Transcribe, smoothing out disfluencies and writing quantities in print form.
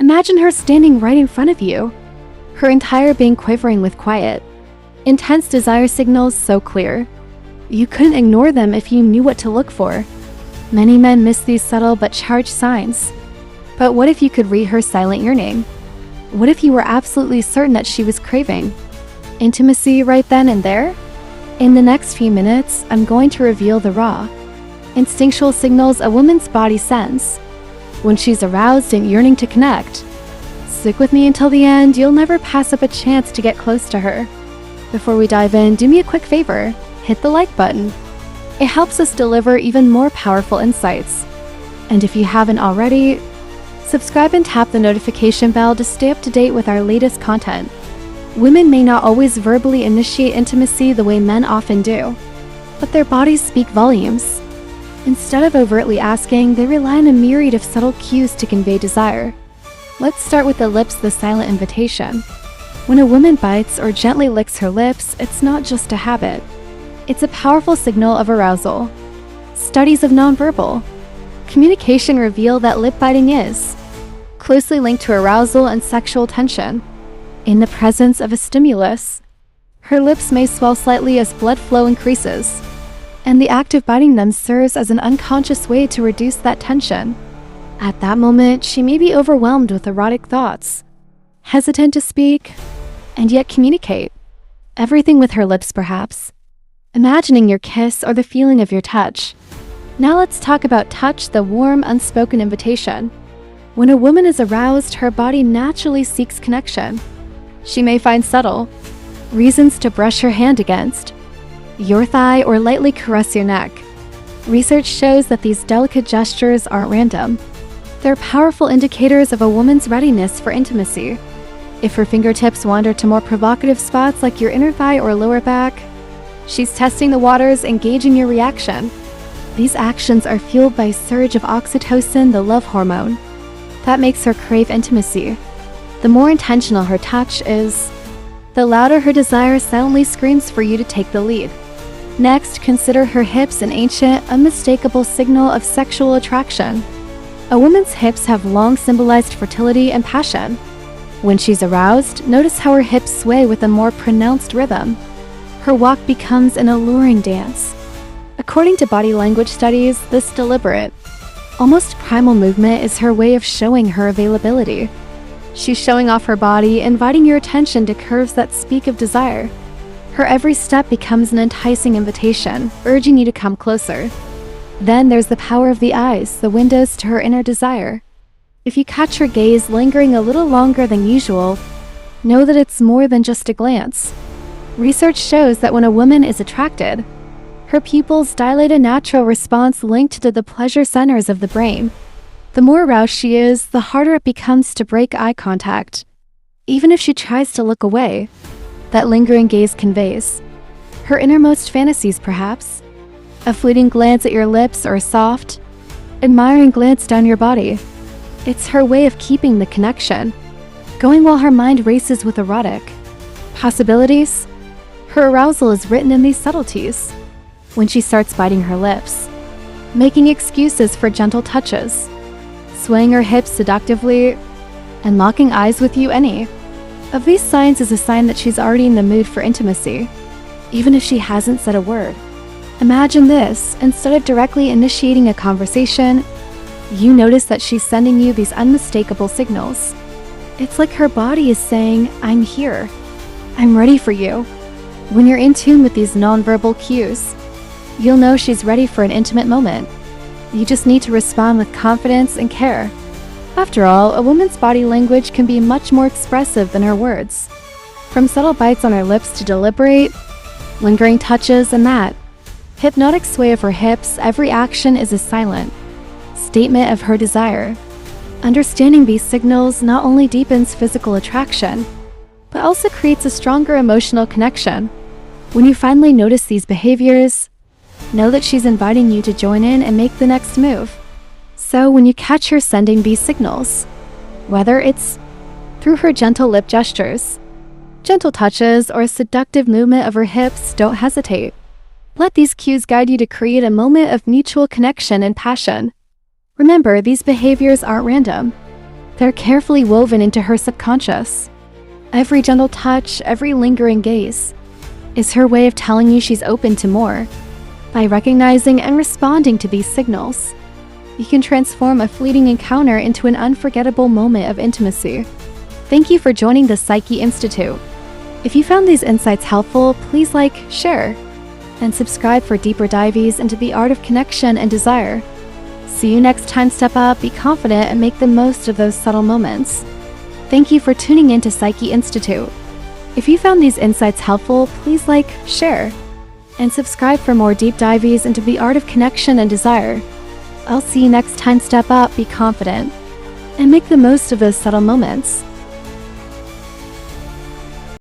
Imagine her standing right in front of you, her entire being quivering with quiet, intense desire signals so clear. You couldn't ignore them if you knew what to look for. Many men miss these subtle but charged signs. But what if you could read her silent yearning? What if you were absolutely certain that she was craving intimacy right then and there? In the next few minutes, I'm going to reveal the raw, instinctual signals a woman's body sends when she's aroused and yearning to connect. Stick with me until the end. You'll never pass up a chance to get close to her. Before we dive in, do me a quick favor. Hit the like button. It helps us deliver even more powerful insights. And if you haven't already, subscribe and tap the notification bell to stay up to date with our latest content. Women may not always verbally initiate intimacy the way men often do, but their bodies speak volumes. Instead of overtly asking, they rely on a myriad of subtle cues to convey desire. Let's start with the lips, the silent invitation. When a woman bites or gently licks her lips, it's not just a habit. It's a powerful signal of arousal. Studies of nonverbal communication reveal that lip biting is closely linked to arousal and sexual tension. In the presence of a stimulus, her lips may swell slightly as blood flow increases, and the act of biting them serves as an unconscious way to reduce that tension. At that moment, she may be overwhelmed with erotic thoughts, hesitant to speak, and yet communicate. Everything with her lips, perhaps, imagining your kiss or the feeling of your touch. Now let's talk about touch, the warm, unspoken invitation. When a woman is aroused, her body naturally seeks connection. She may find subtle reasons to brush her hand against your thigh or lightly caress your neck. Research shows that these delicate gestures aren't random. They're powerful indicators of a woman's readiness for intimacy. If her fingertips wander to more provocative spots like your inner thigh or lower back, she's testing the waters, engaging your reaction. These actions are fueled by a surge of oxytocin, the love hormone, that makes her crave intimacy. The more intentional her touch is, the louder her desire silently screams for you to take the lead. Next, consider her hips, an ancient, unmistakable signal of sexual attraction. A woman's hips have long symbolized fertility and passion. When she's aroused, notice how her hips sway with a more pronounced rhythm. Her walk becomes an alluring dance. According to body language studies, this deliberate, almost primal movement is her way of showing her availability. She's showing off her body, inviting your attention to curves that speak of desire. Her every step becomes an enticing invitation, urging you to come closer. Then there's the power of the eyes, the windows to her inner desire. If you catch her gaze lingering a little longer than usual, know that it's more than just a glance. Research shows that when a woman is attracted, her pupils dilate, a natural response linked to the pleasure centers of the brain. The more aroused she is, the harder it becomes to break eye contact. Even if she tries to look away, that lingering gaze conveys her innermost fantasies, perhaps. A fleeting glance at your lips or a soft, admiring glance down your body. It's her way of keeping the connection going while her mind races with erotic possibilities. Her arousal is written in these subtleties. When she starts biting her lips, making excuses for gentle touches, swaying her hips seductively, and locking eyes with you, any of these signs is a sign that she's already in the mood for intimacy, even if she hasn't said a word. Imagine this: instead of directly initiating a conversation, you notice that she's sending you these unmistakable signals. It's like her body is saying, "I'm here. I'm ready for you." When you're in tune with these nonverbal cues, you'll know she's ready for an intimate moment. You just need to respond with confidence and care. After all, a woman's body language can be much more expressive than her words. From subtle bites on her lips to deliberate, lingering touches and that hypnotic sway of her hips, every action is a silent statement of her desire. Understanding these signals not only deepens physical attraction, but also creates a stronger emotional connection. When you finally notice these behaviors, know that she's inviting you to join in and make the next move. So when you catch her sending these signals, whether it's through her gentle lip gestures, gentle touches, or a seductive movement of her hips, don't hesitate. Let these cues guide you to create a moment of mutual connection and passion. Remember, these behaviors aren't random. They're carefully woven into her subconscious. Every gentle touch, every lingering gaze, is her way of telling you she's open to more. By recognizing and responding to these signals, you can transform a fleeting encounter into an unforgettable moment of intimacy. Thank you for joining the Psyche Institute. If you found these insights helpful, please like, share, and subscribe for deeper dives into the art of connection and desire. See you next time. Step up, be confident, and make the most of those subtle moments. Thank you for tuning in to Psyche Institute. If you found these insights helpful, please like, share, and subscribe for more deep dives into the art of connection and desire. I'll see you next time. Step up, be confident, and make the most of those subtle moments.